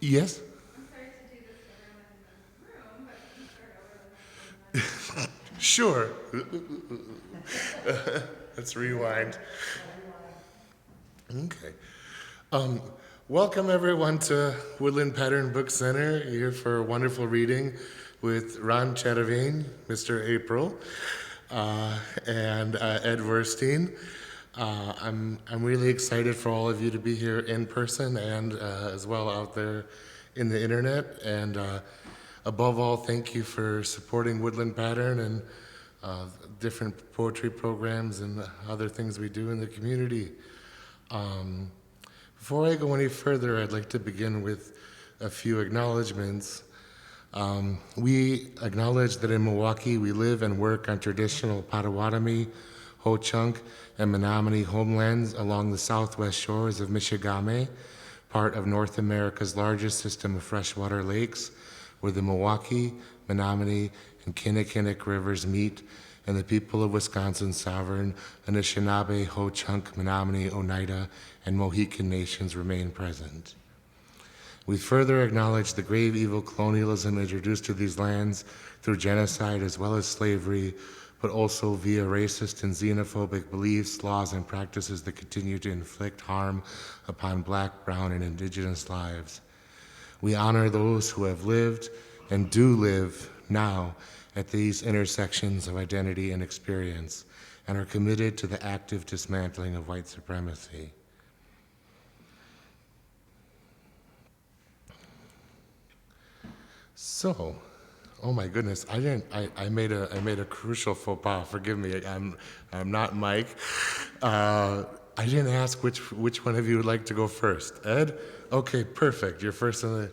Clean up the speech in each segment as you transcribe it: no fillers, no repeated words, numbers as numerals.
Yes? I'm sorry to do this to everyone in the room, but can you start over the Sure. Let's rewind. Okay. Um, Welcome everyone to Woodland Pattern Book Center, here for a wonderful reading with Ron Czerwien, Mr. April, and Ed Werstein. I'm really excited for all of you to be here in person and as well out there in the internet. And above all, thank you for supporting Woodland Pattern and different poetry programs and other things we do in the community. Before I go any further, I'd like to begin with a few acknowledgments. We acknowledge that in Milwaukee, we live and work on traditional Potawatomi, Ho-Chunk, and Menominee homelands along the southwest shores of Michigamme, part of North America's largest system of freshwater lakes, where the Milwaukee, Menominee, and Kinnickinnic rivers meet, and the people of Wisconsin's sovereign Anishinaabe, Ho-Chunk, Menominee, Oneida, and Mohican nations remain present. We further acknowledge the grave evil colonialism introduced to these lands through genocide as well as slavery, but also via racist and xenophobic beliefs, laws, and practices that continue to inflict harm upon Black, Brown, and Indigenous lives. We honor those who have lived and do live now at these intersections of identity and experience, and are committed to the active dismantling of white supremacy. So, oh my goodness, I made a crucial faux pas. Forgive me, I'm not Mike. I didn't ask which one of you would like to go first. Ed? Okay, perfect. You're first on the,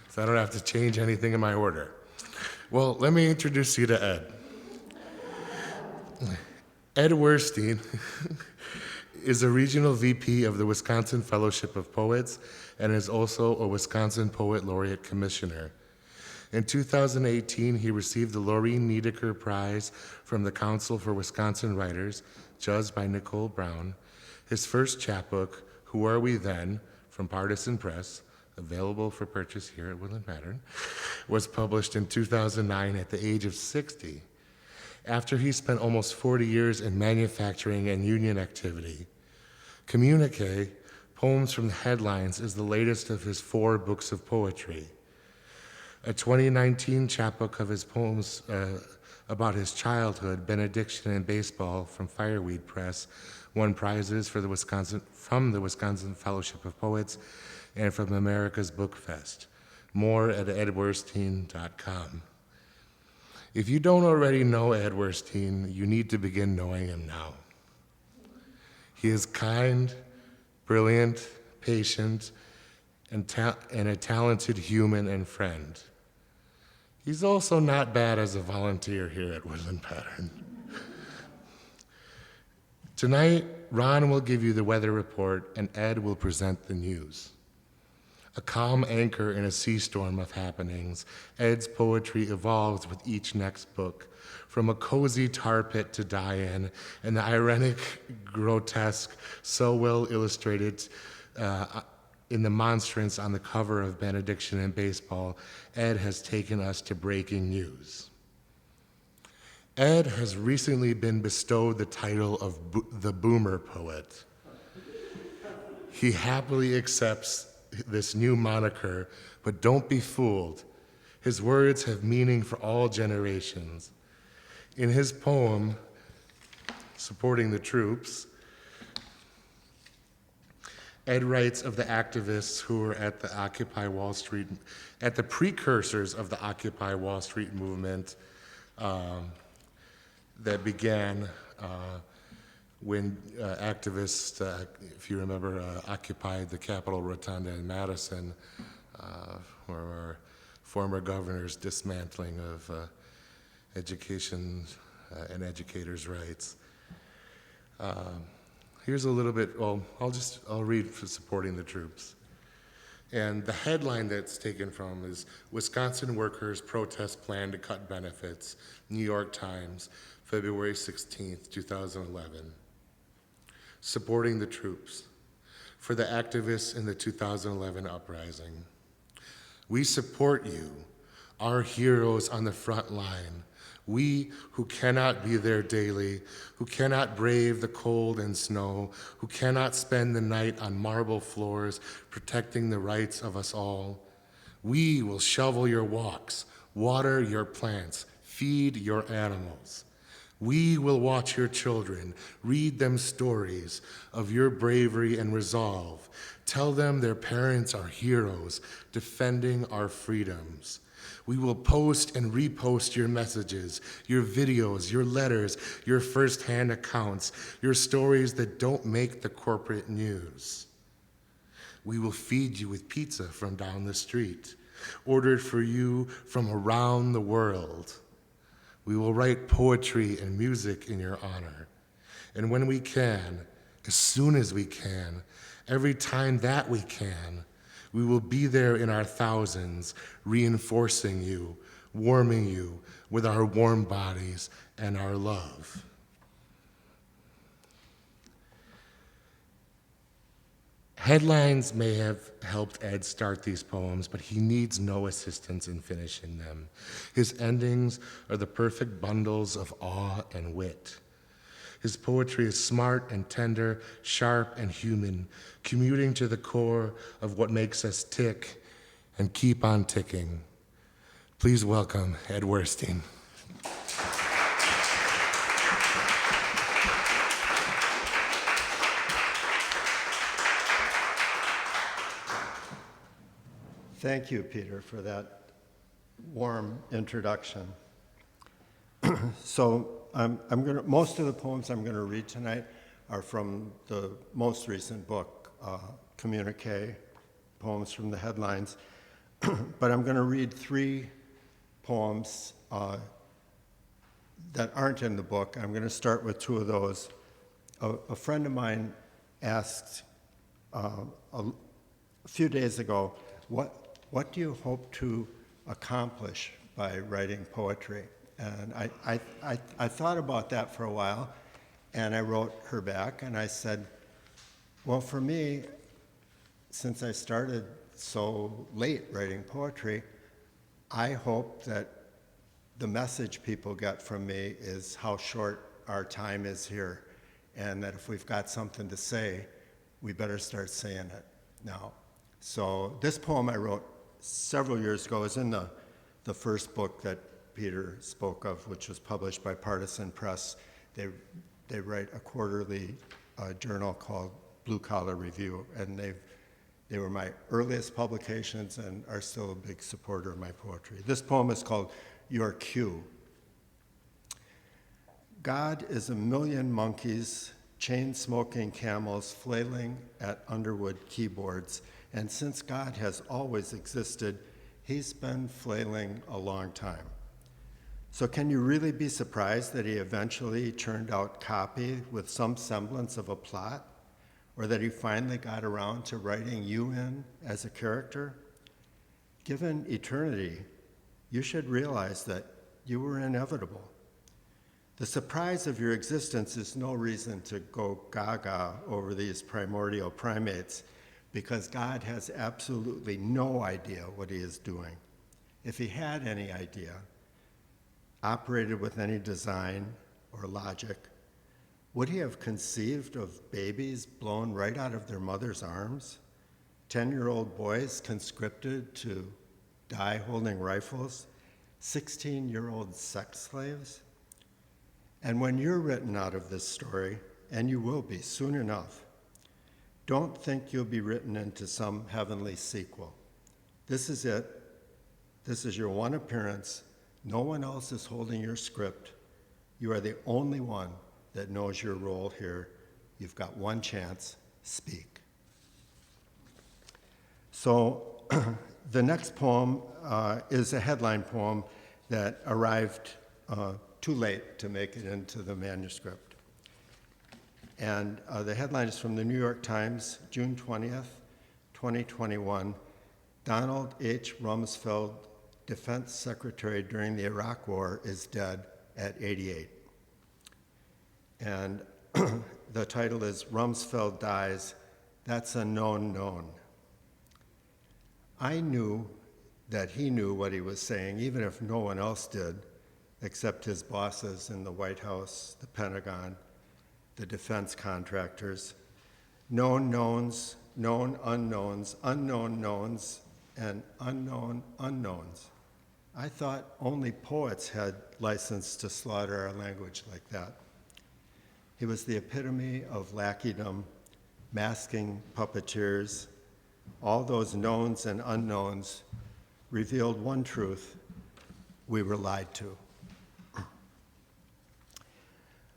so I don't have to change anything in my order. Well, let me introduce you to Ed. Ed Werstein is a regional VP of the Wisconsin Fellowship of Poets and is also a Wisconsin Poet Laureate Commissioner. In 2018, he received the Lorine Niedecker Prize from the Council for Wisconsin Writers, judged by Nickole Brown. His first chapbook, Who Are We Then?, from Partisan Press, available for purchase here at Woodland Pattern, was published in 2009 at the age of 60, after he spent almost 40 years in manufacturing and union activity. Communiqué, Poems from the Headlines, is the latest of his 4 books of poetry. A 2019 chapbook of his poems about his childhood, Benediction Baseball, from Fireweed Press, won prizes from the Wisconsin Fellowship of Poets and from America's Bookfest. More at edwerstein.com. If you don't already know Ed Werstein, you need to begin knowing him now. He is kind, brilliant, patient, and a talented human and friend. He's also not bad as a volunteer here at Woodland Pattern. Tonight, Ron will give you the weather report and Ed will present the news. A calm anchor in a sea storm of happenings, Ed's poetry evolves with each next book, from a cozy tar pit to die in, and the ironic grotesque so well illustrated in the monstrance on the cover of Benediction Baseball. Ed has taken us to breaking news. Ed has recently been bestowed the title of the Boomer Poet. He happily accepts this new moniker, but don't be fooled. His words have meaning for all generations. In his poem, Supporting the Troops, Ed writes of the activists who were at the at the precursors of the Occupy Wall Street movement that began when activists, if you remember, occupied the Capitol Rotunda in Madison, where our former governor's dismantling of education and educators' rights. Here's a little bit, well, I'll read for Supporting the Troops. And the headline that's taken from is Wisconsin Workers Protest Plan to Cut Benefits, New York Times, February 16th, 2011. Supporting the troops. For the activists in the 2011 uprising. We support you, our heroes on the front line. We who cannot be there daily, who cannot brave the cold and snow, who cannot spend the night on marble floors protecting the rights of us all. We will shovel your walks, water your plants, feed your animals. We will watch your children, read them stories of your bravery and resolve. Tell them their parents are heroes, defending our freedoms. We will post and repost your messages, your videos, your letters, your firsthand accounts, your stories that don't make the corporate news. We will feed you with pizza from down the street, ordered for you from around the world. We will write poetry and music in your honor. And when we can, as soon as we can, every time that we can, we will be there in our thousands, reinforcing you, warming you with our warm bodies and our love. Headlines may have helped Ed start these poems, but he needs no assistance in finishing them. His endings are the perfect bundles of awe and wit. His poetry is smart and tender, sharp and human, commuting to the core of what makes us tick and keep on ticking. Please welcome Ed Werstein. Thank you, Peter, for that warm introduction. So most of the poems I'm going to read tonight are from the most recent book, Communiqué, poems from the headlines. But I'm going to read 3 poems that aren't in the book. I'm going to start with 2 of those. A friend of mine asked a few days ago, what do you hope to accomplish by writing poetry? And I thought about that for a while, and I wrote her back, and I said, well, for me, since I started so late writing poetry, I hope that the message people get from me is how short our time is here, and that if we've got something to say, we better start saying it now. So this poem I wrote several years ago is in the first book that Peter spoke of, which was published by Partisan Press. They write a quarterly journal called Blue Collar Review, and they were my earliest publications and are still a big supporter of my poetry. This poem is called Your Cue. God is a million monkeys, chain-smoking camels flailing at Underwood keyboards, and since God has always existed, he's been flailing a long time. So can you really be surprised that he eventually churned out copy with some semblance of a plot? Or that he finally got around to writing you in as a character? Given eternity, you should realize that you were inevitable. The surprise of your existence is no reason to go gaga over these primordial primates, because God has absolutely no idea what he is doing. If he had any idea, operated with any design or logic, would he have conceived of babies blown right out of their mother's arms? 10-year-old boys conscripted to die holding rifles? 16-year-old sex slaves? And when you're written out of this story, and you will be soon enough, don't think you'll be written into some heavenly sequel. This is it. This is your one appearance. No one else is holding your script. You are the only one that knows your role here. You've got one chance. Speak. So the next poem is a headline poem that arrived too late to make it into the manuscript. And the headline is from the New York Times, June 20th, 2021. Donald H. Rumsfeld, Defense Secretary during the Iraq War, is dead at 88. And the title is Rumsfeld Dies, That's a Known Known. I knew that he knew what he was saying, even if no one else did, except his bosses in the White House, the Pentagon, the defense contractors. Known knowns, known unknowns, unknown knowns, and unknown unknowns. I thought only poets had license to slaughter our language like that. He was the epitome of lackeydom, masking puppeteers. All those knowns and unknowns revealed one truth: we were lied to.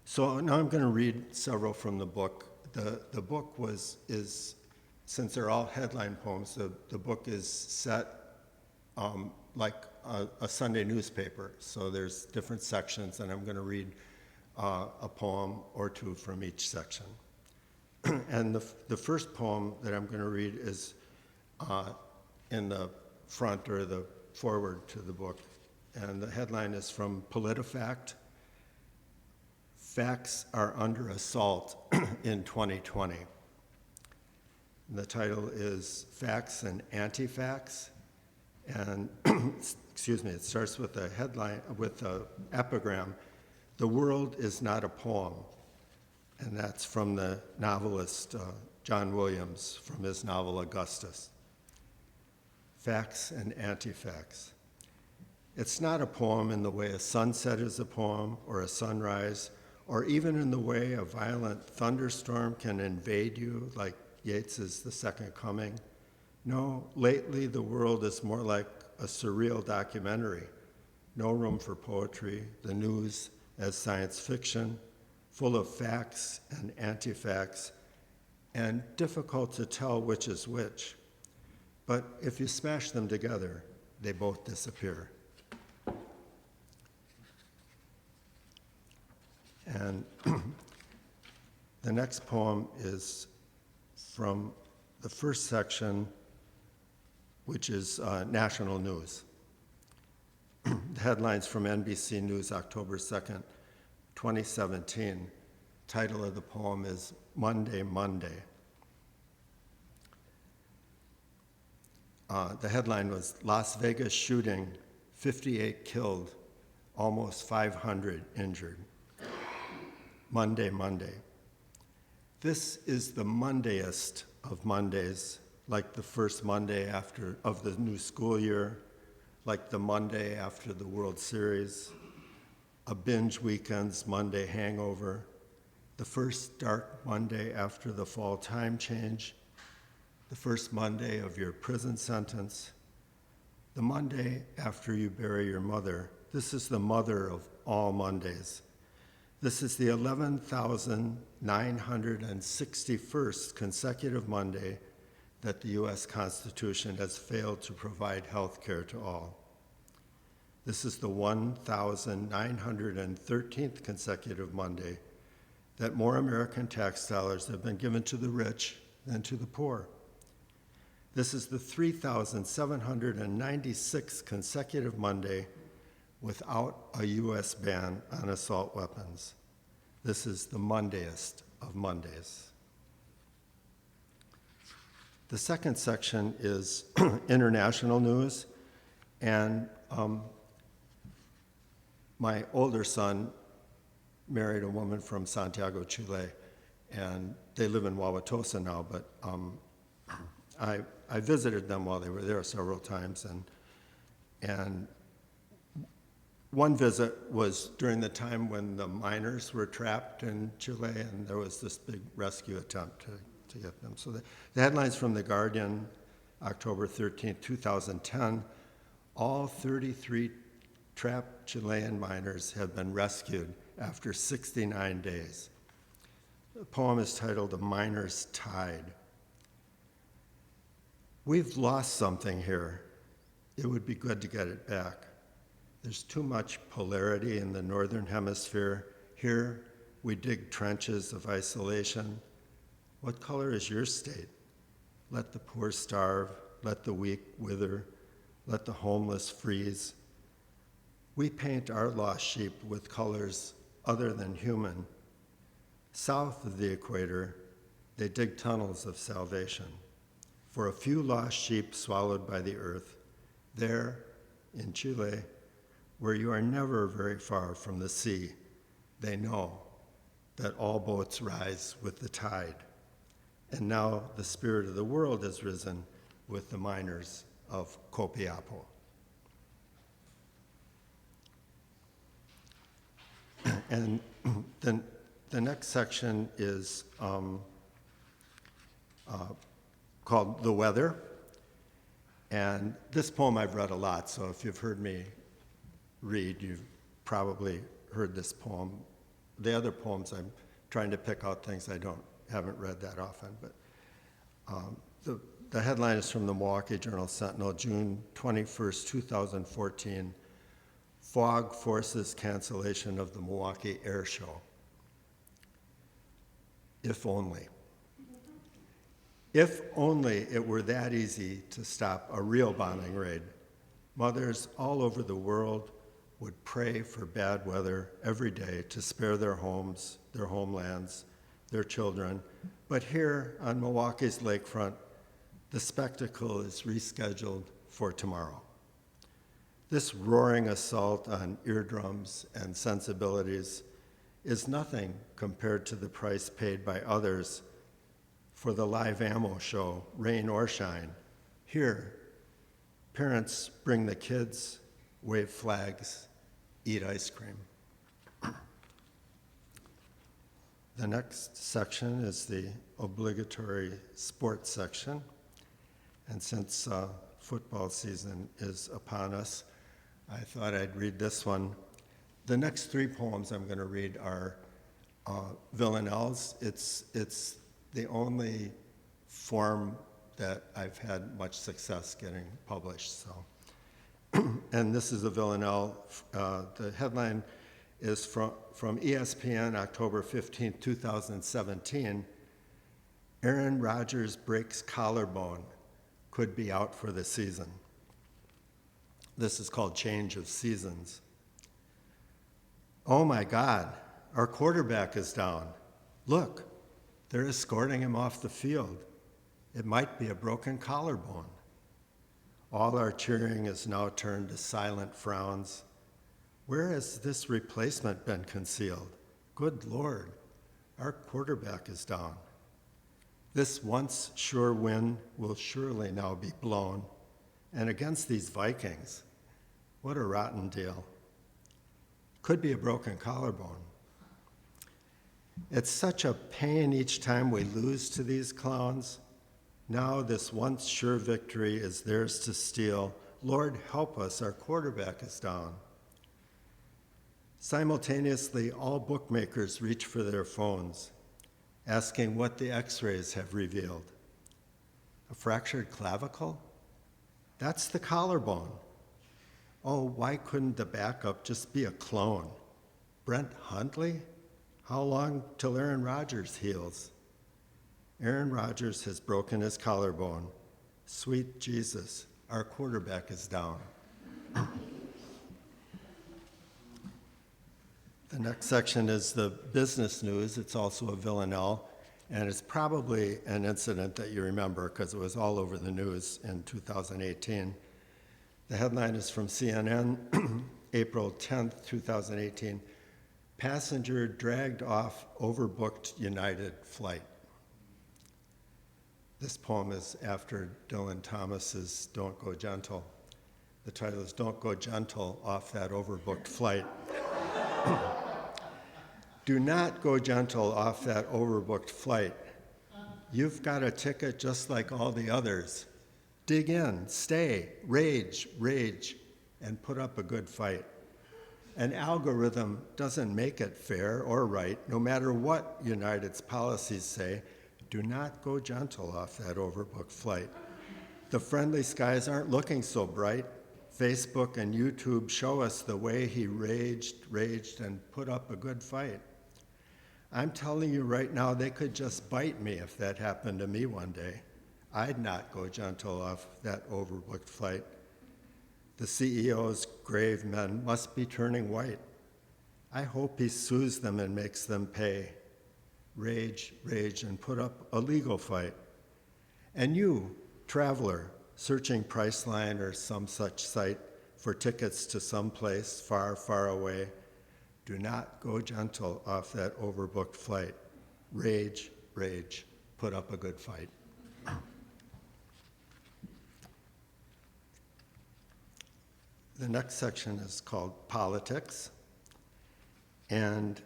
So now I'm going to read several from the book. The book is, since they're all headline poems, the book is set like a Sunday newspaper. So there's different sections, and I'm going to read a poem or two from each section. And the first poem that I'm going to read is in the front or the forward to the book. And the headline is from PolitiFact. Facts are under assault in 2020. And the title is Facts and Anti-Facts. And excuse me, it starts with a headline, with an epigram: "The world is not a poem." And that's from the novelist John Williams, from his novel Augustus. Facts and anti-facts. It's not a poem in the way a sunset is a poem, or a sunrise, or even in the way a violent thunderstorm can invade you, like Yeats's The Second Coming. No, lately the world is more like a surreal documentary. No room for poetry, the news as science fiction, full of facts and anti-facts, and difficult to tell which is which. But if you smash them together, they both disappear. And the next poem is from the first section, which is national news. The headlines from NBC News, October 2nd, 2017. Title of the poem is Monday, Monday. The headline was Las Vegas shooting, 58 killed, almost 500 injured. Monday, Monday. This is the Mondayest of Mondays, like the first Monday of the new school year, like the Monday after the World Series, a binge weekend's Monday hangover, the first dark Monday after the fall time change, the first Monday of your prison sentence, the Monday after you bury your mother. This is the mother of all Mondays. This is the 11,961st consecutive Monday that the U.S. Constitution has failed to provide health care to all. This is the 1,913th consecutive Monday that more American tax dollars have been given to the rich than to the poor. This is the 3,796th consecutive Monday without a U.S. ban on assault weapons. This is the Mondayest of Mondays. The second section is international news, and my older son married a woman from Santiago, Chile, and they live in Wauwatosa now, but I visited them while they were there several times, and one visit was during the time when the miners were trapped in Chile, and there was this big rescue attempt to get them. So the headlines from The Guardian, October 13, 2010, all 33 trapped Chilean miners have been rescued after 69 days. The poem is titled A Miner's Tide. We've lost something here. It would be good to get it back. There's too much polarity in the Northern Hemisphere. Here, we dig trenches of isolation. What color is your state? Let the poor starve, let the weak wither, let the homeless freeze. We paint our lost sheep with colors other than human. South of the equator, they dig tunnels of salvation. For a few lost sheep swallowed by the earth, There, in Chile, where you are never very far from the sea, they know that all boats rise with the tide. And now the spirit of the world has risen with the miners of Copiapo. And then the next section is called The Weather. And this poem I've read a lot, so if you've heard me read, you've probably heard this poem. The other poems, I'm trying to pick out things I haven't read that often. But the headline is from the Milwaukee Journal-Sentinel, June 21st, 2014. Fog forces cancellation of the Milwaukee Air Show. If only. If only it were that easy to stop a real bombing raid. Mothers all over the world would pray for bad weather every day to spare their homes, their homelands, their children. But here on Milwaukee's lakefront, the spectacle is rescheduled for tomorrow. This roaring assault on eardrums and sensibilities is nothing compared to the price paid by others for the live ammo show, rain or shine. Here, parents bring the kids, wave flags, eat ice cream. The next section is the obligatory sports section. And since football season is upon us, I thought I'd read this one. The next three poems I'm going to read are villanelles. It's the only form that I've had much success getting published. So, and this is a villanelle. The headline is from ESPN, October 15, 2017. Aaron Rodgers breaks collarbone, could be out for the season. This is called Change of Seasons. Oh my God, our quarterback is down. Look, they're escorting him off the field. It might be a broken collarbone. All our cheering is now turned to silent frowns. Where has this replacement been concealed? Good Lord, our quarterback is down. This once sure win will surely now be blown. And against these Vikings, what a rotten deal. Could be a broken collarbone. It's such a pain each time we lose to these clowns. Now this once sure victory is theirs to steal. Lord, help us, our quarterback is down. Simultaneously, all bookmakers reach for their phones, asking what the x-rays have revealed. A fractured clavicle? That's the collarbone. Oh, why couldn't the backup just be a clone? Brent Hundley? How long till Aaron Rodgers heals? Aaron Rodgers has broken his collarbone. Sweet Jesus, our quarterback is down. The next section is the business news. It's also a villanelle, and it's probably an incident that you remember because it was all over the news in 2018. The headline is from CNN, April 10th, 2018. Passenger dragged off overbooked United flight. This poem is after Dylan Thomas's Don't Go Gentle. The title is Don't Go Gentle Off That Overbooked Flight. Do not go gentle off that overbooked flight. You've got a ticket just like all the others. Dig in, stay, rage, and put up a good fight. An algorithm doesn't make it fair or right, no matter what United's policies say. Do not go gentle off that overbooked flight. The friendly skies aren't looking so bright. Facebook and YouTube show us the way he raged, and put up a good fight. I'm telling you right now, they could just bite me if that happened to me one day. I'd not go gentle off that overbooked flight. The CEO's grave men must be turning white. I hope he sues them and makes them pay. Rage, and put up a legal fight. And you, traveler, searching Priceline or some such site for tickets to some place far, far away, do not go gentle off that overbooked flight. Rage, rage, put up a good fight. The next section is called Politics, and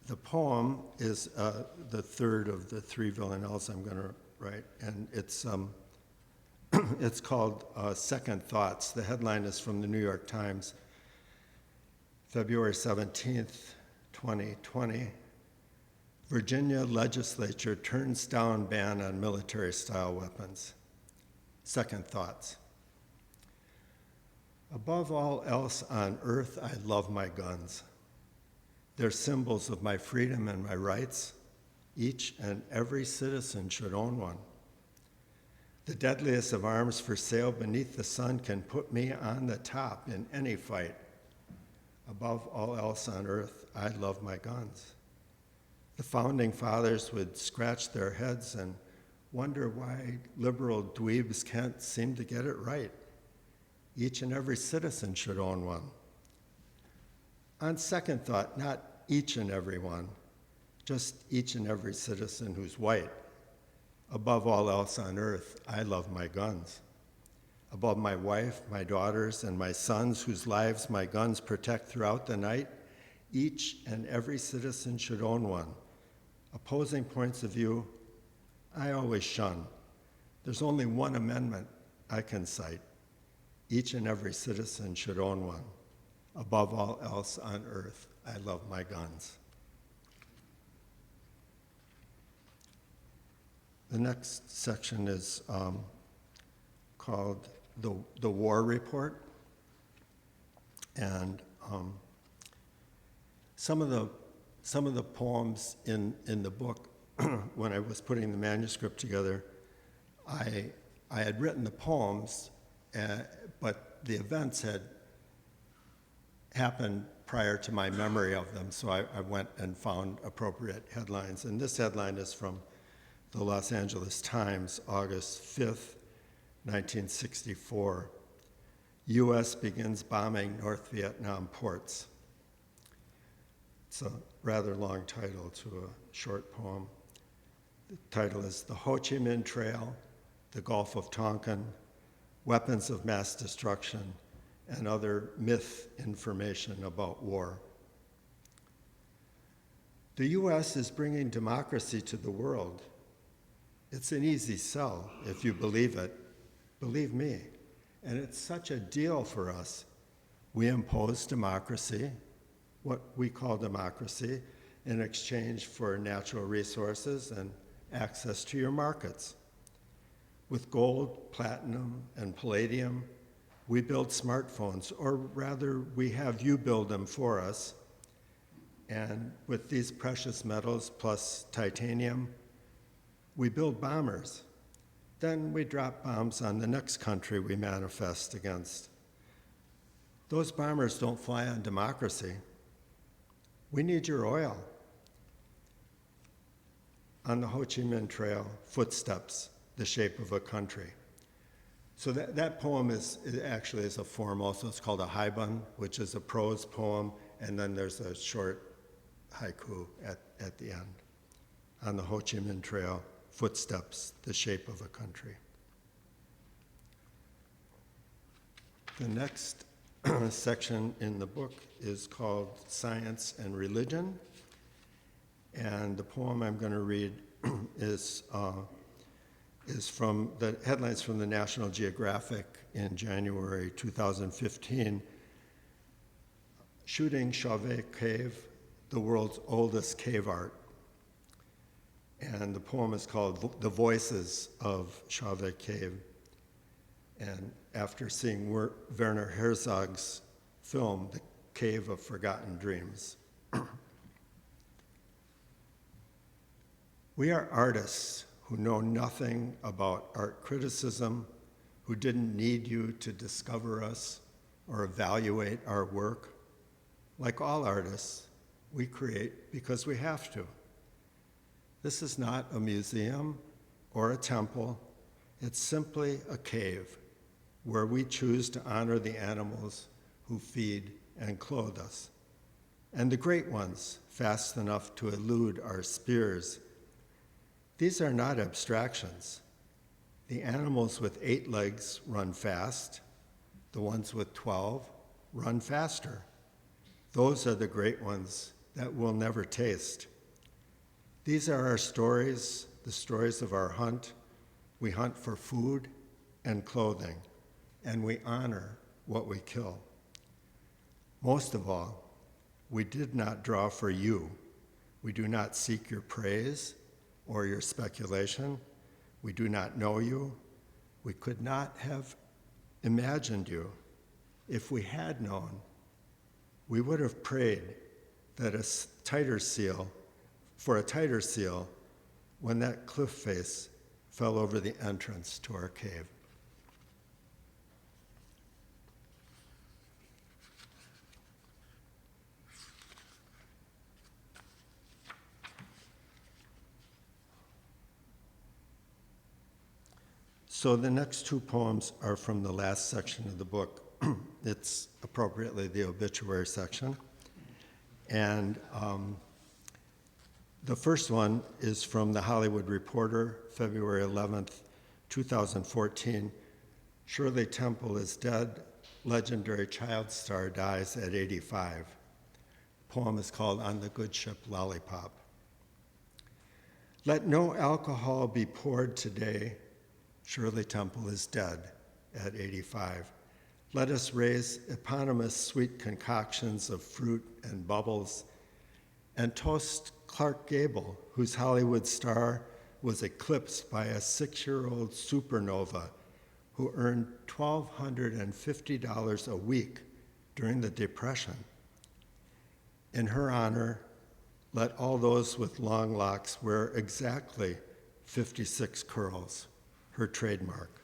the poem is the third of the three villanelles I'm going to write, and it's it's called Second Thoughts. The headline is from the New York Times, February 17th, 2020. Virginia legislature turns down ban on military-style weapons. Second Thoughts. Above all else on earth, I love my guns. They're symbols of my freedom and my rights. Each and every citizen should own one. The deadliest of arms for sale beneath the sun can put me on the top in any fight. Above all else on earth, I love my guns. The founding fathers would scratch their heads and wonder why liberal dweebs can't seem to get it right. Each and every citizen should own one. On second thought, not each and every one, just each and every citizen who's white. Above all else on earth, I love my guns. Above my wife, my daughters, and my sons whose lives my guns protect throughout the night, each and every citizen should own one. Opposing points of view, I always shun. There's only one amendment I can cite. Each and every citizen should own one. Above all else on earth, I love my guns. The next section is called the War Report. And some of the poems in the book, when I was putting the manuscript together, I had written the poems, but the events had happened prior to my memory of them, so I went and found appropriate headlines. And this headline is from the Los Angeles Times, August 5th, 1964. U.S. begins bombing North Vietnam ports. It's a rather long title to a short poem. The title is The Ho Chi Minh Trail, the Gulf of Tonkin, Weapons of Mass Destruction, and Other Myth Information About War. The U.S. is bringing democracy to the world. It's an easy sell if you believe it. Believe me. And it's such a deal for us. We impose democracy, what we call democracy, in exchange for natural resources and access to your markets. With gold, platinum, and palladium, we build smartphones, or rather, we have you build them for us. And with these precious metals plus titanium, we build bombers. Then we drop bombs on the next country we manifest against. Those bombers don't fly on democracy. We need your oil. On the Ho Chi Minh Trail, footsteps, the shape of a country. So that poem is actually a form also. It's called a haibun, which is a prose poem, and then there's a short haiku at the end. On the Ho Chi Minh Trail, footsteps, the shape of a country. The next section in the book is called Science and Religion, and the poem I'm going to read is from the headlines from the National Geographic in January 2015. Shooting Chauvet Cave, the world's oldest cave art. And the poem is called The Voices of Chauvet Cave. And after seeing Werner Herzog's film, The Cave of Forgotten Dreams. We are artists who know nothing about art criticism, who didn't need you to discover us or evaluate our work. Like all artists, we create because we have to. This is not a museum or a temple. It's simply a cave where we choose to honor the animals who feed and clothe us, and the great ones fast enough to elude our spears. These are not abstractions. The animals with 8 legs run fast. The ones with 12 run faster. Those are the great ones that we'll never taste. These are our stories, the stories of our hunt. We hunt for food and clothing, and we honor what we kill. Most of all, we did not draw for you. We do not seek your praise or your speculation. We do not know you. We could not have imagined you. If we had known, we would have prayed that a tighter seal when that cliff face fell over the entrance to our cave. So the next 2 poems are from the last section of the book. It's appropriately the obituary section. And the first one is from the Hollywood Reporter, February 11th, 2014. Shirley Temple is dead. Legendary child star dies at 85. The poem is called On the Good Ship Lollipop. Let no alcohol be poured today. Shirley Temple is dead at 85. Let us raise eponymous sweet concoctions of fruit and bubbles and toast Clark Gable, whose Hollywood star was eclipsed by a 6-year-old supernova who earned $1,250 a week during the Depression. In her honor, let all those with long locks wear exactly 56 curls, her trademark.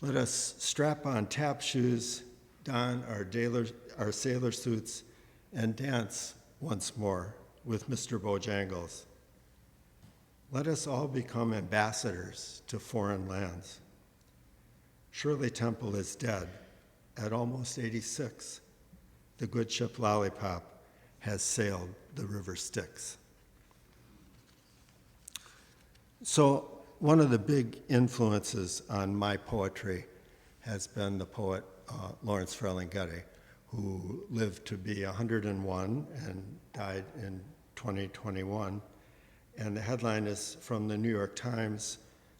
Let us strap on tap shoes, don our sailor suits, and dance once more with Mr. Bojangles. Let us all become ambassadors to foreign lands. Shirley Temple is dead at almost 86. The good ship Lollipop has sailed the river Styx. So one of the big influences on my poetry has been the poet Lawrence Ferlinghetti, who lived to be 101 and died in 2021. And the headline is from the New York Times: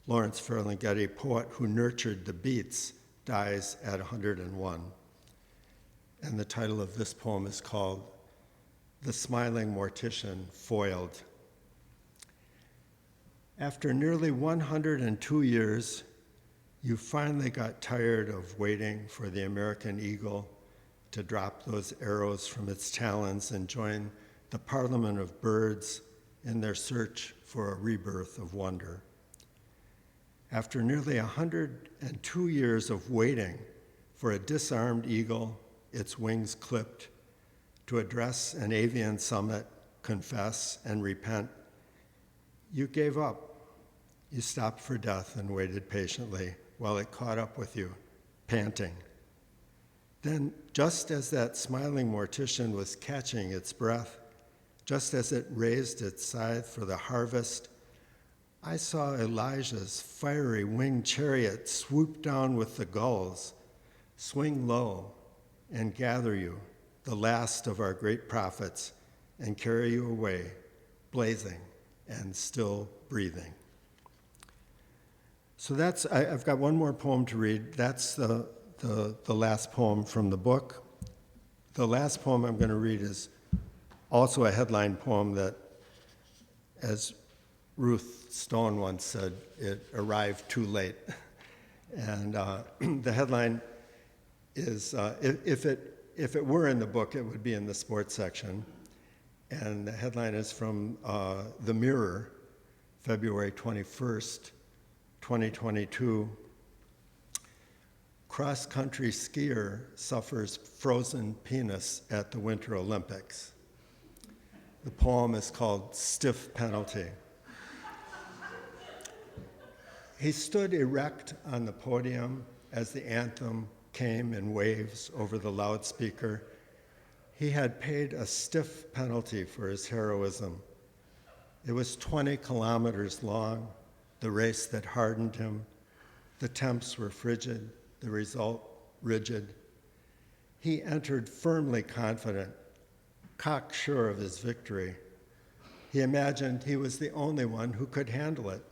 Lawrence Ferlinghetti, poet who nurtured the beats, dies at 101. And the title of this poem is called The Smiling Mortician Foiled. After nearly 102 years, you finally got tired of waiting for the American eagle to drop those arrows from its talons and join the parliament of birds in their search for a rebirth of wonder. After nearly 102 years of waiting for a disarmed eagle, its wings clipped, to address an avian summit, confess, and repent, you gave up. You stopped for death and waited patiently while it caught up with you, panting. Then, just as that smiling mortician was catching its breath, just as it raised its scythe for the harvest, I saw Elijah's fiery winged chariot swoop down with the gulls, swing low, and gather you, the last of our great prophets, and carry you away, blazing and still breathing. So I've got one more poem to read. That's the last poem from the book. The last poem I'm going to read is also a headline poem that, as Ruth Stone once said, it arrived too late. And the headline is, if it were in the book, it would be in the sports section. And the headline is from The Mirror, February 21st, 2022. Cross-country skier suffers frozen penis at the Winter Olympics. The poem is called Stiff Penalty. He stood erect on the podium as the anthem came in waves over the loudspeaker. He had paid a stiff penalty for his heroism. It was 20 kilometers long, the race that hardened him. The temps were frigid, the result rigid. He entered firmly confident, cocksure of his victory. He imagined he was the only one who could handle it.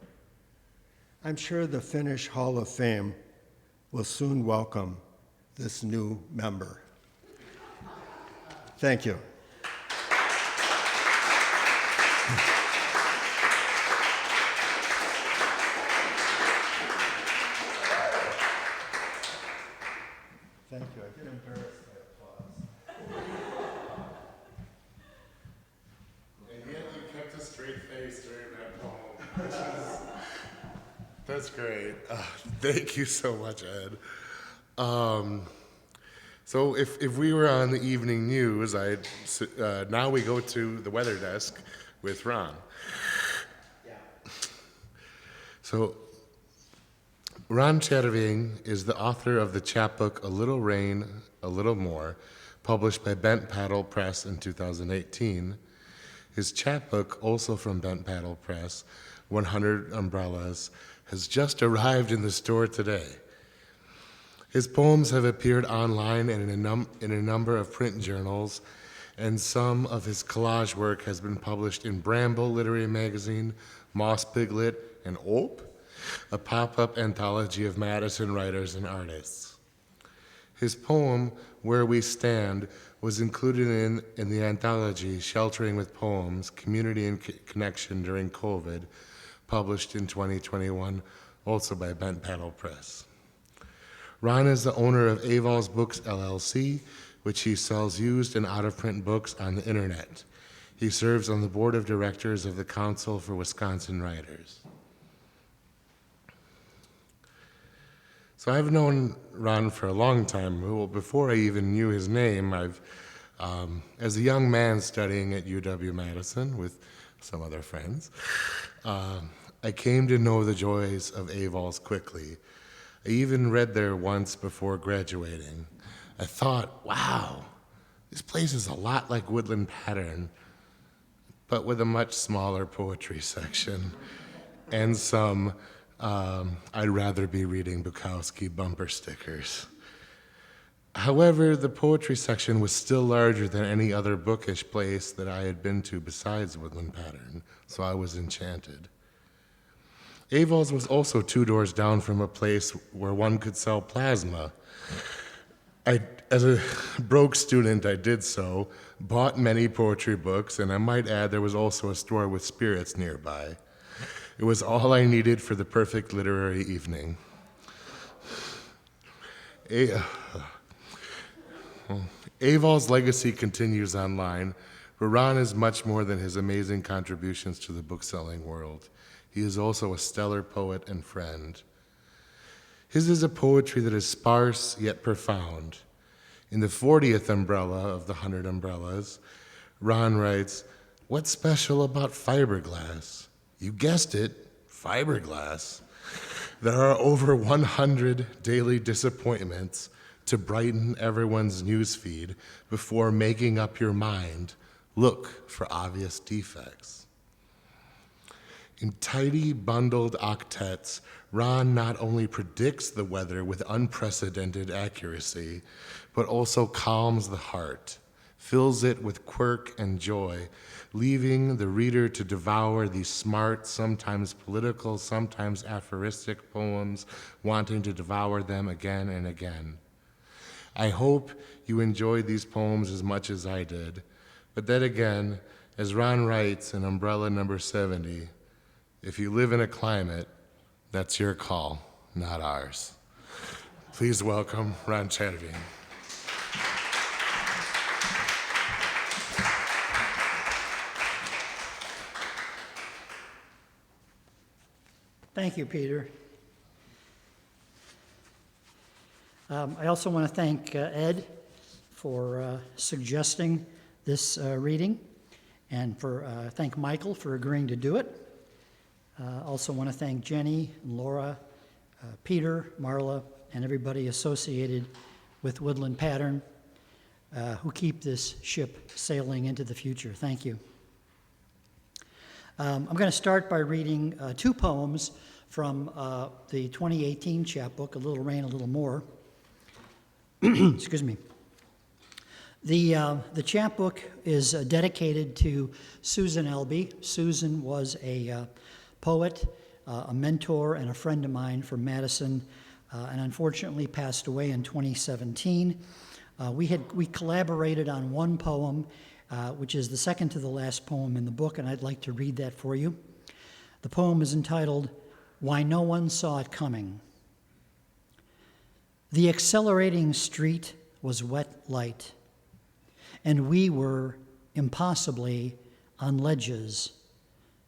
I'm sure the Finnish Hall of Fame will soon welcome this new member. Thank you. Thank you. I get embarrassed by applause. And yet you kept a straight face during that poem. That's great. Thank you so much, Ed. So if we were on the evening news, now we go to the weather desk with Ron. Yeah. So Ron Czerwien is the author of the chapbook A Little Rain, A Little More, published by Bent Paddle Press in 2018. His chapbook, also from Bent Paddle Press, 100 Umbrellas, has just arrived in the store today. His poems have appeared online and in a number of print journals, and some of his collage work has been published in Bramble Literary Magazine, Moss Piglet, and Ope, a pop-up anthology of Madison writers and artists. His poem, Where We Stand, was included in the anthology Sheltering with Poems, Community and Connection During COVID, published in 2021, also by Bent Paddle Press. Ron is the owner of Avol's Books, LLC, which he sells used and out-of-print books on the internet. He serves on the board of directors of the Council for Wisconsin Writers. So I've known Ron for a long time. Well, before I even knew his name, as a young man studying at UW-Madison with some other friends, I came to know the joys of Avol's quickly. I even read there once before graduating. I thought, wow, this place is a lot like Woodland Pattern, but with a much smaller poetry section and some I'd rather be reading Bukowski bumper stickers. However, the poetry section was still larger than any other bookish place that I had been to besides Woodland Pattern, so I was enchanted. Avol's was also 2 doors down from a place where one could sell plasma. As a broke student, I did so, bought many poetry books, and I might add there was also a store with spirits nearby. It was all I needed for the perfect literary evening. Avol's legacy continues online, but Ron is much more than his amazing contributions to the bookselling world. He is also a stellar poet and friend. His is a poetry that is sparse yet profound. In the 40th umbrella of the 100 Umbrellas, Ron writes, "What's special about fiberglass? You guessed it, fiberglass. There are over 100 daily disappointments to brighten everyone's newsfeed before making up your mind. Look for obvious defects." In tidy, bundled octets, Ron not only predicts the weather with unprecedented accuracy, but also calms the heart, fills it with quirk and joy, leaving the reader to devour these smart, sometimes political, sometimes aphoristic poems, wanting to devour them again and again. I hope you enjoyed these poems as much as I did, but then again, as Ron writes in Umbrella number 70, if you live in a climate, that's your call, not ours. Please welcome Ron Czerwien. Thank you, Peter. I also want to thank Ed for suggesting this reading, and thank Michael for agreeing to do it. Also want to thank Jenny, Laura, Peter, Marla, and everybody associated with Woodland Pattern who keep this ship sailing into the future. Thank you. I'm going to start by reading two poems from the 2018 chapbook, A Little Rain, A Little More. Excuse me. The chapbook is dedicated to Susan Elby. Susan was a poet, a mentor, and a friend of mine from Madison, and unfortunately passed away in 2017. We collaborated on one poem, which is the second to the last poem in the book, and I'd like to read that for you. The poem is entitled, Why No One Saw It Coming. The accelerating street was wet light, and we were impossibly on ledges,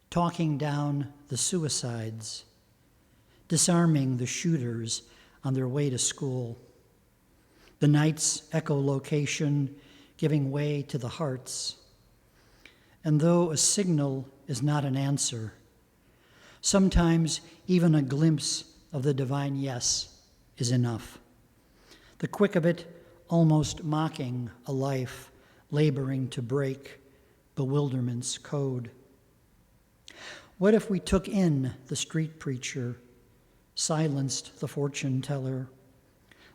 talking down the suicides, disarming the shooters on their way to school. The night's echolocation giving way to the hearts. And though a signal is not an answer, sometimes even a glimpse of the divine yes is enough. The quick of it almost mocking a life laboring to break bewilderment's code. What if we took in the street preacher, silenced the fortune teller,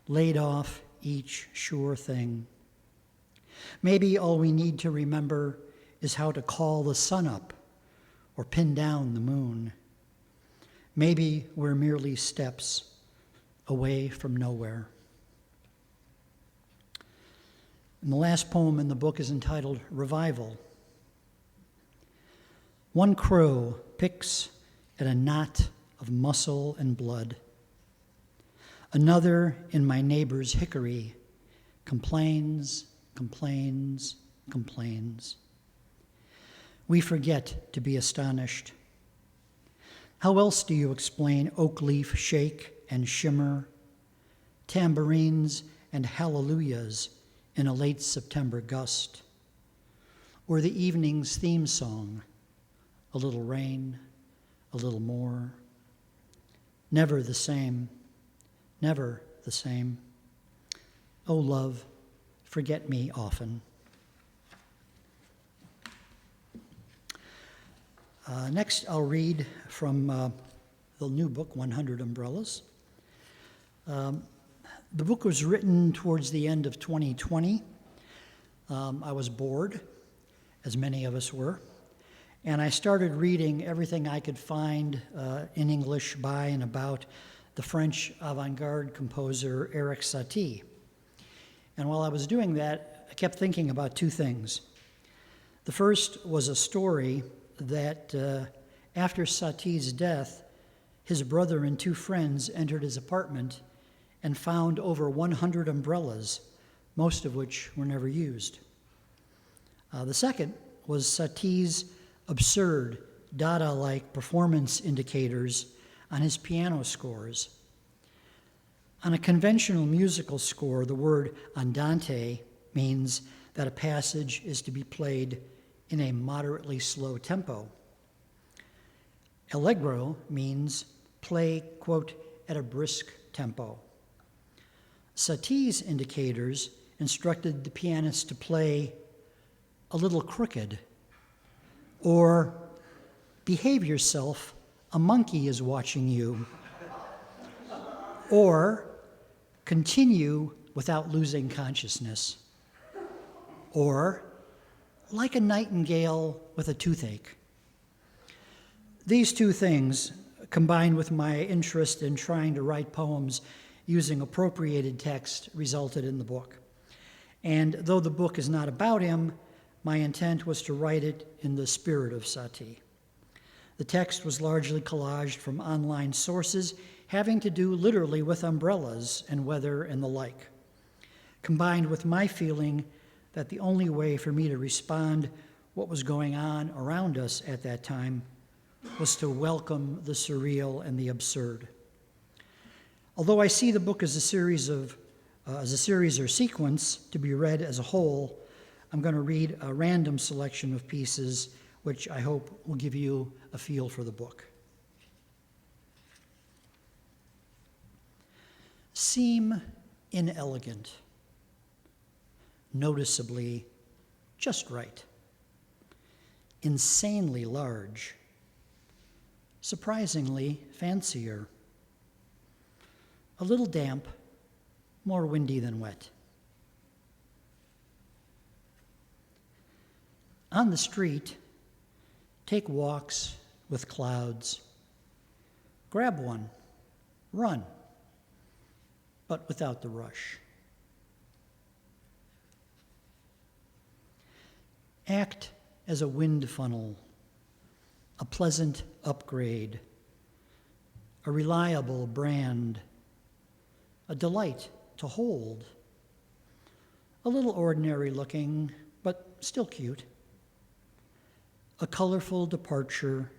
laid off each sure thing? Maybe all we need to remember is how to call the sun up or pin down the moon. Maybe we're merely steps away from nowhere. And the last poem in the book is entitled Revival. One crow picks at a knot of muscle and blood. Another in my neighbor's hickory complains, complains, complains. We forget to be astonished. How else do you explain oak leaf shake and shimmer, tambourines and hallelujahs in a late September gust, or the evening's theme song, a little rain, a little more? Never the same, never the same. Oh, love, forget me often. Next, I'll read from the new book, 100 Umbrellas. The book was written towards the end of 2020. I was bored, as many of us were, and I started reading everything I could find in English by and about the French avant-garde composer Erik Satie. And while I was doing that, I kept thinking about two things. The first was a story that after Satie's death, his brother and two friends entered his apartment and found over 100 umbrellas, most of which were never used. The second was Satie's absurd, Dada-like performance indicators on his piano scores. On a conventional musical score, the word andante means that a passage is to be played in a moderately slow tempo. Allegro means play, quote, at a brisk tempo. Satie's indicators instructed the pianist to play a little crooked, or behave yourself, a monkey is watching you, or continue without losing consciousness, or like a nightingale with a toothache. These two things, combined with my interest in trying to write poems using appropriated text, resulted in the book. And though the book is not about him, my intent was to write it in the spirit of Satie. The text was largely collaged from online sources having to do literally with umbrellas and weather and the like, combined with my feeling that the only way for me to respond what was going on around us at that time was to welcome the surreal and the absurd. Although I see the book as a series or sequence to be read as a whole, I'm going to read a random selection of pieces which I hope will give you a feel for the book. seem inelegant, noticeably just right, insanely large, surprisingly fancier, a little damp, more windy than wet. On the street, take walks with clouds. Grab one, run, but without the rush. Act as a wind funnel, a pleasant upgrade, a reliable brand, a delight to hold, a little ordinary looking, but still cute, a colorful departure,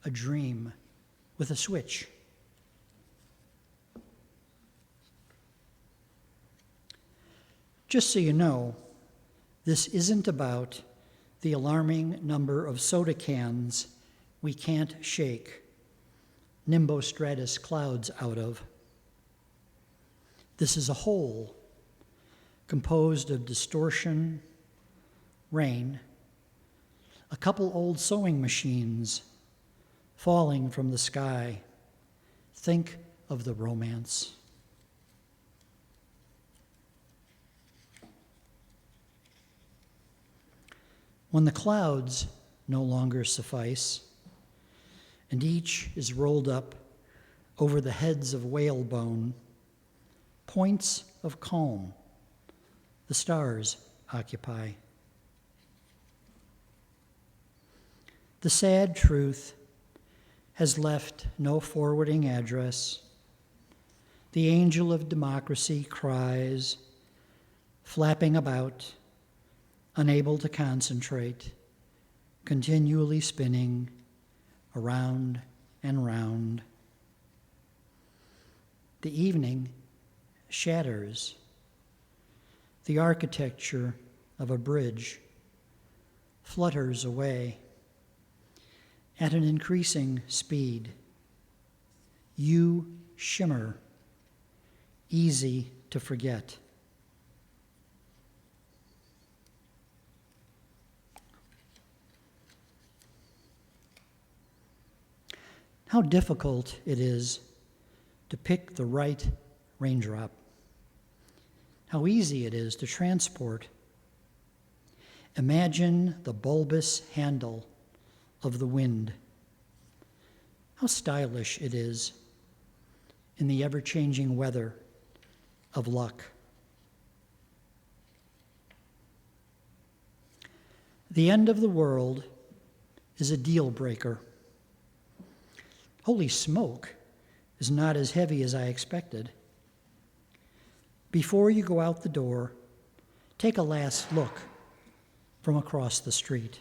a dream with a switch. Just so you know, this isn't about the alarming number of soda cans we can't shake nimbostratus clouds out of. This is a whole composed of distortion, rain, a couple old sewing machines falling from the sky. Think of the romance. When the clouds no longer suffice, and each is rolled up over the heads of whalebone, points of calm the stars occupy. The sad truth has left no forwarding address. The angel of democracy cries, flapping about, unable to concentrate, continually spinning around and round. The evening shatters. The architecture of a bridge flutters away at an increasing speed. You shimmer, easy to forget. How difficult it is to pick the right raindrop. How easy it is to transport. Imagine the bulbous handle of the wind. How stylish it is in the ever-changing weather of luck. The end of the world is a deal breaker. Holy smoke is not as heavy as I expected. Before you go out the door, take a last look from across the street.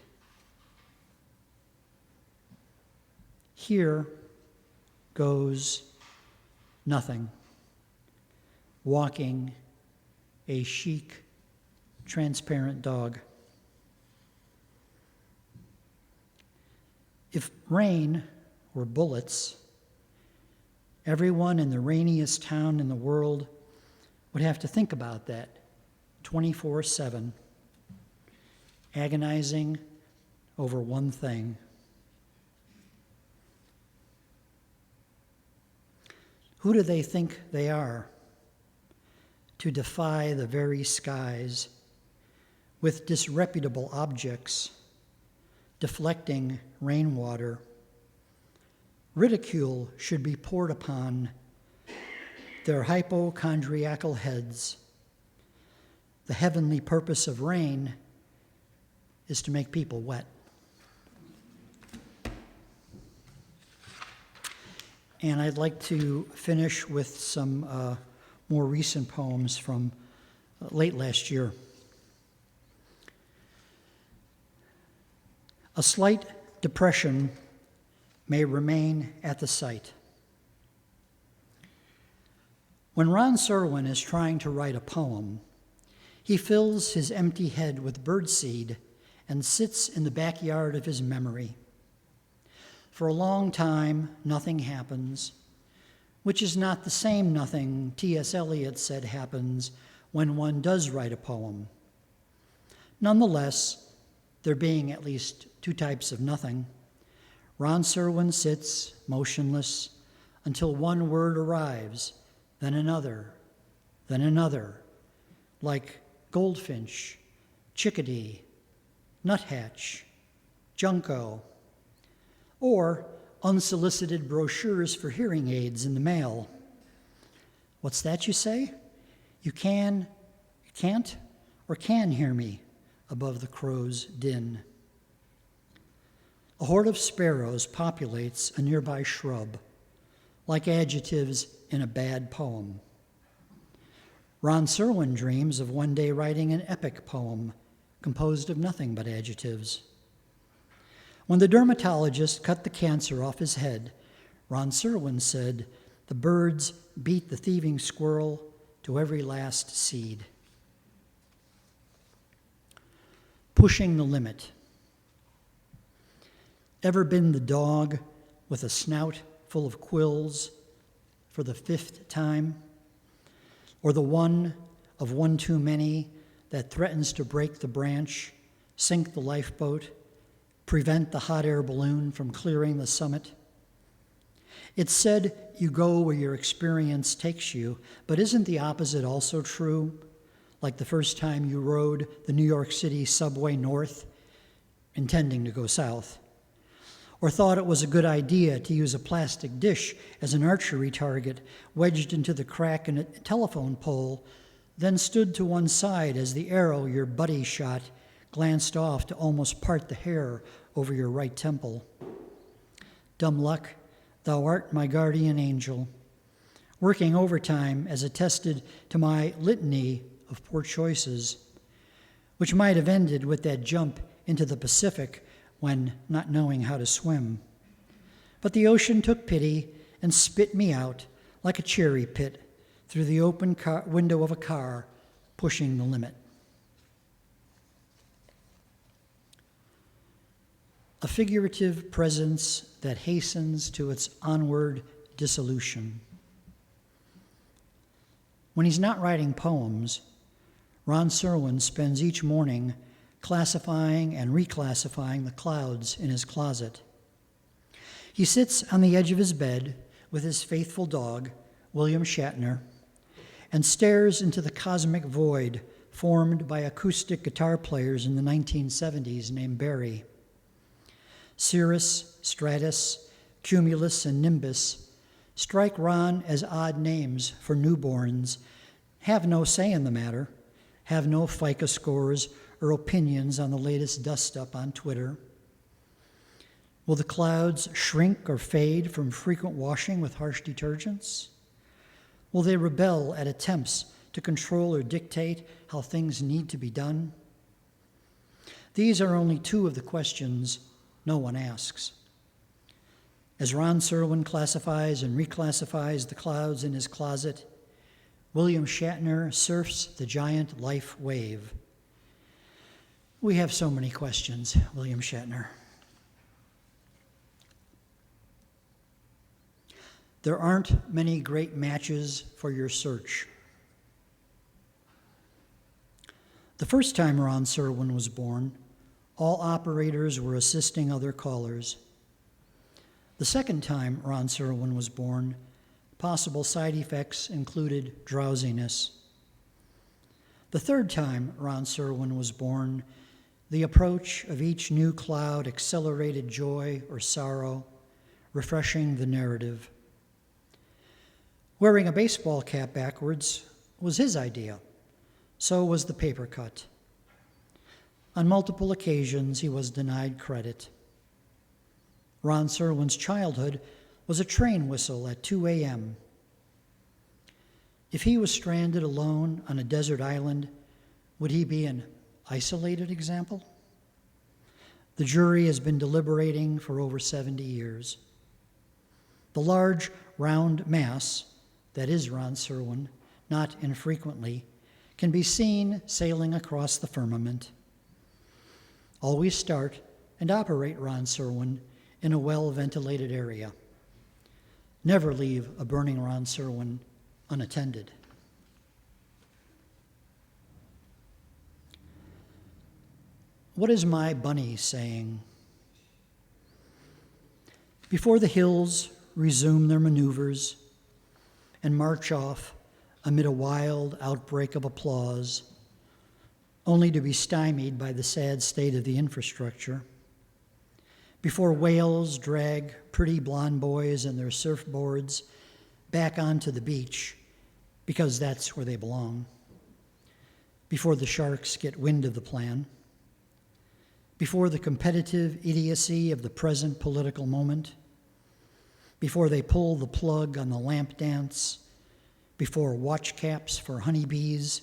Here goes nothing, walking a chic, transparent dog. If rain were bullets, everyone in the rainiest town in the world would have to think about that 24/7, agonizing over one thing. Who do they think they are to defy the very skies with disreputable objects, deflecting rainwater? Ridicule should be poured upon their hypochondriacal heads. The heavenly purpose of rain is to make people wet. And I'd like to finish with some more recent poems from late last year. A slight depression may remain at the site. When Ron Czerwien is trying to write a poem, he fills his empty head with birdseed and sits in the backyard of his memory. For a long time, nothing happens. which is not the same nothing T.S. Eliot said happens when one does write a poem. Nonetheless, there being at least two types of nothing, Ron Czerwien sits motionless until one word arrives, then another, like goldfinch, chickadee, nuthatch, junco, or unsolicited brochures for hearing aids in the mail. What's that you say? You can't, or can hear me above the crow's din. A horde of sparrows populates a nearby shrub, like adjectives in a bad poem. Ron Czerwien dreams of one day writing an epic poem composed of nothing but adjectives. When the dermatologist cut the cancer off his head, Ron Czerwien said, "The birds beat the thieving squirrel to every last seed." Pushing the limit. Ever been the dog with a snout full of quills for the 5th time? Or the one of one too many that threatens to break the branch, sink the lifeboat, prevent the hot air balloon from clearing the summit? It's said you go where your experience takes you, but isn't the opposite also true? Like the first time you rode the New York City subway north, intending to go south, or thought it was a good idea to use a plastic dish as an archery target wedged into the crack in a telephone pole, then stood to one side as the arrow your buddy shot glanced off to almost part the hair over your right temple. Dumb luck, thou art my guardian angel, working overtime as attested to my litany of poor choices, which might have ended with that jump into the Pacific when not knowing how to swim. But the ocean took pity and spit me out like a cherry pit through the open window of a car pushing the limit. A figurative presence that hastens to its onward dissolution. When he's not writing poems, Ron Czerwien spends each morning classifying and reclassifying the clouds in his closet. He sits on the edge of his bed with his faithful dog, William Shatner, and stares into the cosmic void formed by acoustic guitar players in the 1970s named Barry. Cirrus, Stratus, Cumulus, and Nimbus strike Ron as odd names for newborns, have no say in the matter, have no FICA scores or opinions on the latest dust-up on Twitter. Will the clouds shrink or fade from frequent washing with harsh detergents? Will they rebel at attempts to control or dictate how things need to be done? These are only two of the questions no one asks. As Ron Czerwien classifies and reclassifies the clouds in his closet, William Shatner surfs the giant life wave. We have so many questions, William Shatner. There aren't many great matches for your search. The first time Ron Czerwien was born, all operators were assisting other callers. The second time Ron Czerwien was born, possible side effects included drowsiness. The third time Ron Czerwien was born, the approach of each new cloud accelerated joy or sorrow, refreshing the narrative. Wearing a baseball cap backwards was his idea. So was the paper cut. On multiple occasions, he was denied credit. Ron Czerwien's childhood was a train whistle at 2 a.m. If he was stranded alone on a desert island, would he be an isolated example? The jury has been deliberating for over 70 years. The large, round mass that is Ron Czerwien, not infrequently, can be seen sailing across the firmament. Always start and operate Ron Czerwien in a well-ventilated area. Never leave a burning Ron Czerwien unattended. What is my bunny saying? Before the hills resume their maneuvers and march off amid a wild outbreak of applause, only to be stymied by the sad state of the infrastructure, before whales drag pretty blonde boys and their surfboards back onto the beach because that's where they belong, before the sharks get wind of the plan, before the competitive idiocy of the present political moment, before they pull the plug on the lamp dance, before watch caps for honeybees,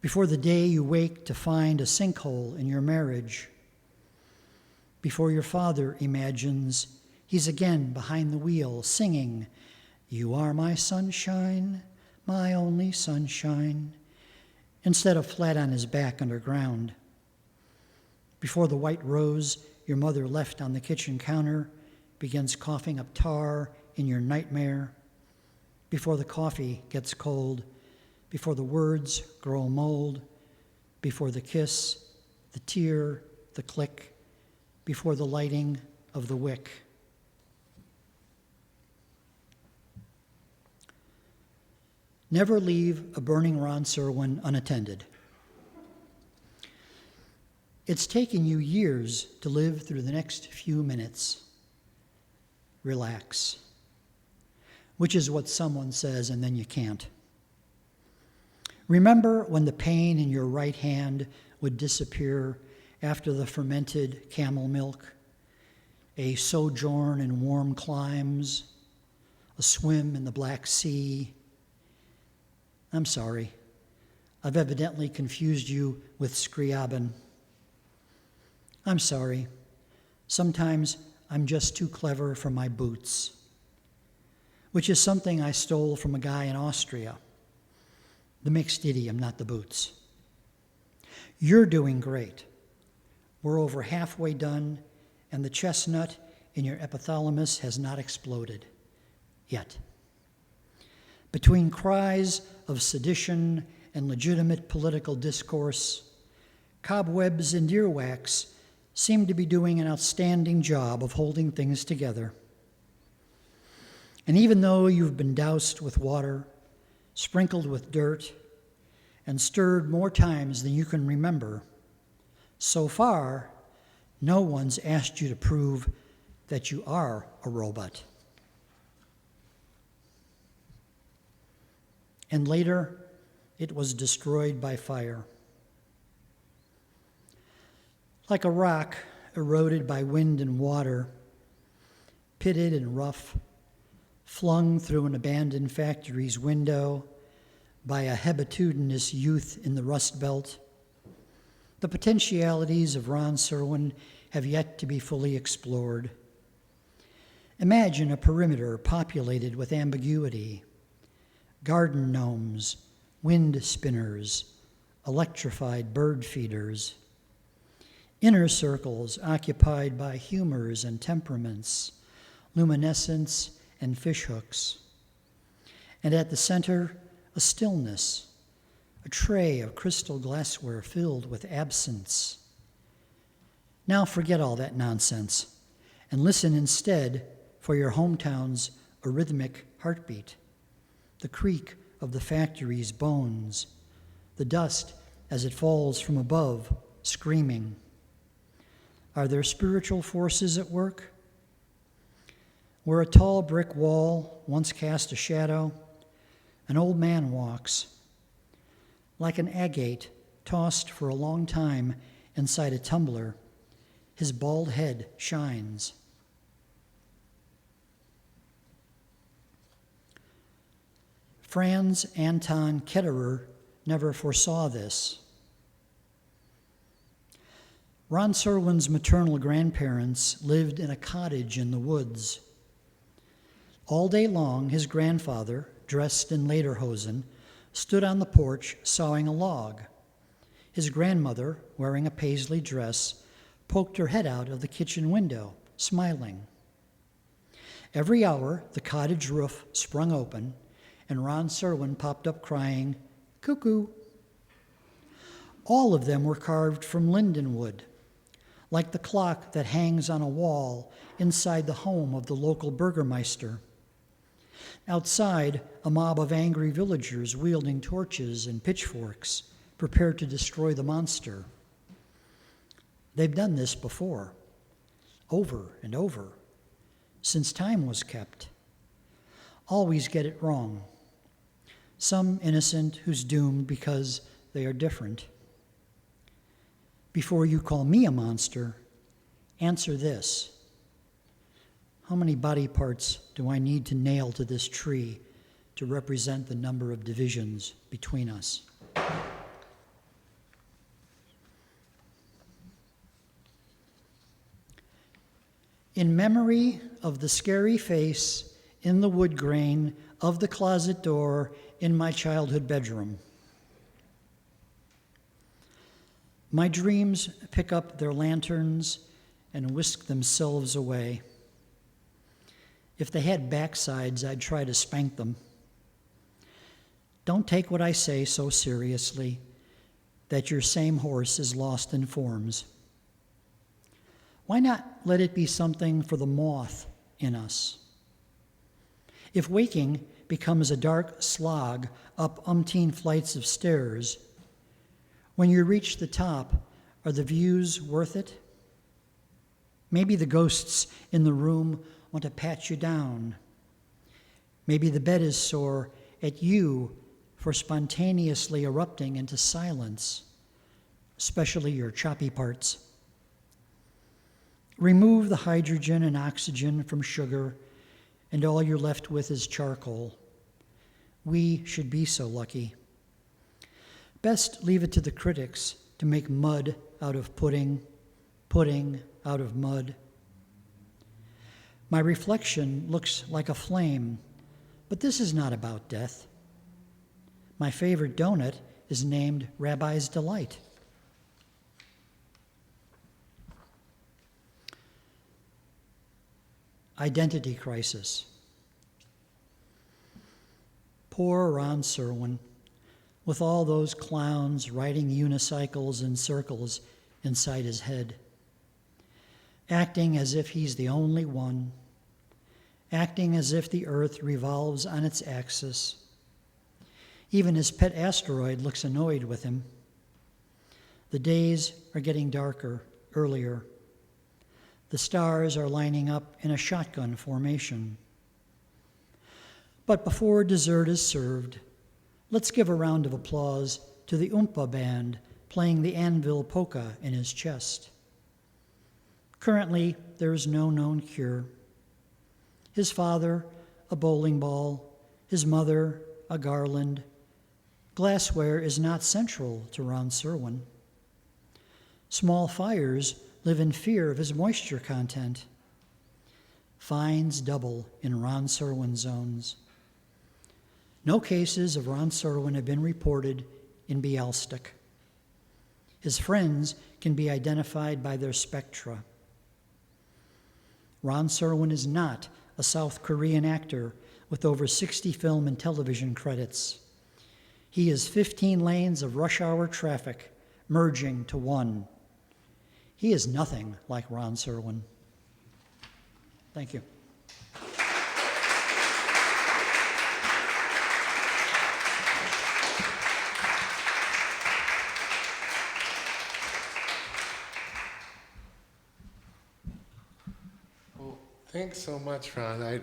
before the day you wake to find a sinkhole in your marriage, before your father imagines he's again behind the wheel singing, "You are my sunshine, my only sunshine," instead of flat on his back underground, before the white rose your mother left on the kitchen counter begins coughing up tar in your nightmare, before the coffee gets cold, before the words grow mold, before the kiss, the tear, the click, before the lighting of the wick. Never leave a burning Ron Czerwien unattended. It's taken you years to live through the next few minutes. Relax, which is what someone says, and then you can't. Remember when the pain in your right hand would disappear after the fermented camel milk, a sojourn in warm climes, a swim in the Black Sea? I'm sorry, I've evidently confused you with Scriabin. I'm sorry, sometimes I'm just too clever for my boots, which is something I stole from a guy in Austria. The mixed idiom, not the boots. You're doing great. We're over halfway done, and the chestnut in your epithalamus has not exploded yet. Between cries of sedition and legitimate political discourse, cobwebs and earwax seem to be doing an outstanding job of holding things together. And even though you've been doused with water, sprinkled with dirt, and stirred more times than you can remember, so far, no one's asked you to prove that you are a robot. And later, it was destroyed by fire. Like a rock eroded by wind and water, pitted and rough, flung through an abandoned factory's window by a hebetudinous youth in the Rust Belt, the potentialities of Ron Czerwien have yet to be fully explored. Imagine a perimeter populated with ambiguity, garden gnomes, wind spinners, electrified bird feeders, inner circles occupied by humors and temperaments, luminescence and fishhooks, and at the center, a stillness, a tray of crystal glassware filled with absence. Now forget all that nonsense and listen instead for your hometown's arrhythmic heartbeat, the creak of the factory's bones, the dust as it falls from above, screaming. Are there spiritual forces at work? Where a tall brick wall once cast a shadow, an old man walks. Like an agate tossed for a long time inside a tumbler, his bald head shines. Franz Anton Ketterer never foresaw this. Ron Czerwien's maternal grandparents lived in a cottage in the woods. All day long, his grandfather, dressed in lederhosen, stood on the porch sawing a log. His grandmother, wearing a paisley dress, poked her head out of the kitchen window, smiling. Every hour, the cottage roof sprung open, and Ron Czerwien popped up crying, "Cuckoo." All of them were carved from linden wood, like the clock that hangs on a wall inside the home of the local burgermeister. Outside, a mob of angry villagers wielding torches and pitchforks, prepared to destroy the monster. They've done this before, over and over, since time was kept. Always get it wrong. Some innocent who's doomed because they are different. Before you call me a monster, answer this. How many body parts do I need to nail to this tree to represent the number of divisions between us? In memory of the scary face in the wood grain of the closet door in my childhood bedroom. My dreams pick up their lanterns and whisk themselves away. If they had backsides, I'd try to spank them. Don't take what I say so seriously that your same horse is lost in forms. Why not let it be something for the moth in us? If waking becomes a dark slog up umpteen flights of stairs, when you reach the top, are the views worth it? Maybe the ghosts in the room want to pat you down. Maybe the bed is sore at you for spontaneously erupting into silence, especially your choppy parts. Remove the hydrogen and oxygen from sugar, and all you're left with is charcoal. We should be so lucky. Best leave it to the critics to make mud out of pudding, pudding out of mud. My reflection looks like a flame, but this is not about death. My favorite donut is named Rabbi's Delight. Identity crisis. Poor Ron Czerwien, with all those clowns riding unicycles in circles inside his head, acting as if he's the only one, acting as if the earth revolves on its axis. Even his pet asteroid looks annoyed with him. The days are getting darker, earlier. The stars are lining up in a shotgun formation. But before dessert is served, let's give a round of applause to the Oompa Band playing the anvil polka in his chest. Currently, there is no known cure. His father, a bowling ball, his mother, a garland. Glassware is not central to Ron Czerwien. Small fires live in fear of his moisture content. Fines double in Ron Czerwien zones. No cases of Ron Czerwien have been reported in Bialystok. His friends can be identified by their spectra. Ron Czerwien is not a South Korean actor with over 60 film and television credits. He is 15 lanes of rush hour traffic merging to one. He is nothing like Ron Czerwien. Thank you. Well, thanks so much, Ron. I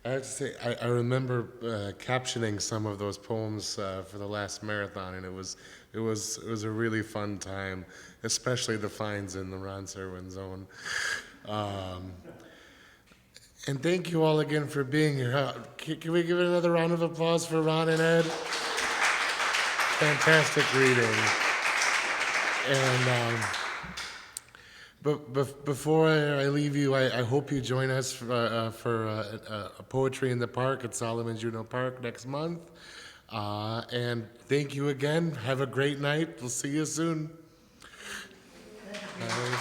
have to say, I remember captioning some of those poems for the last marathon, and it was a really fun time, especially the finds in the Ron Czerwien zone. And thank you all again for being here. Can we give it another round of applause for Ron and Ed? Fantastic reading. And but before I leave you, I hope you join us for a Poetry in the Park at Solomon Juneau Park next month. And thank you again. Have a great night. We'll see you soon. Bye.